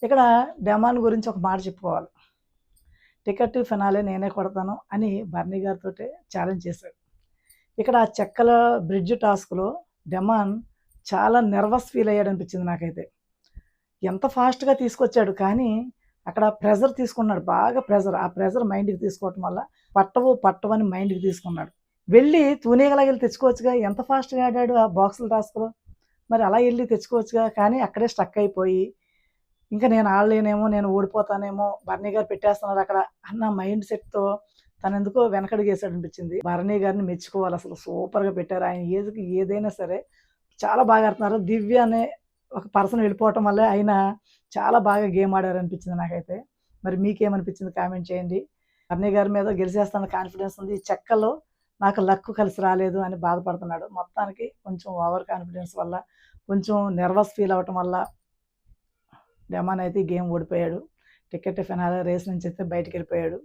ఇక్కడ డెమాన్ గురించి ఒక మాట చెప్పుకోవాలి. టికెట్ ఫినాలే నేనే కొడతాను అని బర్నీ గారితోటే ఛాలెంజ్ చేశాడు. ఇక్కడ ఆ చెక్కల బ్రిడ్జ్ టాస్క్‌లో డెమాన్ చాలా నెర్వస్ ఫీల్ అయ్యాడనిపించింది నాకైతే. ఎంత ఫాస్ట్‌గా తీసుకొచ్చాడు కానీ, అక్కడ ప్రెషర్ తీసుకున్నాడు. బాగా ప్రెషర్. ఆ ప్రెషర్ మైండ్‌కి తీసుకోవటం వల్ల పట్టవని మైండ్‌కి తీసుకున్నాడు. వెళ్ళి తూనీగలాగెళ్లి తెచ్చుకోవచ్చుగా. ఎంత ఫాస్ట్‌గా ఆడాడు ఆ బాక్సుల టాస్క్‌లో. మరి అలా ఎళ్లి తెచ్చుకోవచ్చుగా. కానీ అక్కడే స్టక్ అయిపోయి, ఇంక నేను ఆడలేనేమో, నేను ఓడిపోతానేమో, భరణి గారు పెట్టేస్తున్నారక్కడ అన్న మైండ్ సెట్‌తో తనెందుకో వెనకడుగేసాడనిపించింది. భరణి గారిని మెచ్చుకోవాలసలు. సూపర్‌గా పెట్టారు. ఆయన ఏజ్‌కి ఏదైనా సరే చాలా బాగా ఆడుతున్నారు. దివ్య అనే ఒక పర్సన్ వెళ్ళిపోవటం వల్లే ఆయన చాలా బాగా గేమ్ ఆడారనిపించింది నాకైతే. మరి మీకేమనిపించింది కామెంట్ చేయండి. భరణి గారి మీద గెలిచేస్తానన్న కాన్ఫిడెన్స్ ఉంది. ఈ చెక్కలో నాకు లక్ కలిసి రాలేదు అని బాధపడుతున్నాడు. మొత్తానికి కొంచెం ఓవర్ కాన్ఫిడెన్స్ వల్ల, కొంచెం నెర్వస్ ఫీల్ అవ్వటం వల్ల డెమాన్ అయితే ఈ గేమ్ ఓడిపోయాడు. టికెట్ ఫినాలే రేస్ నుంచయితే బయటికెళ్ళిపోయాడు.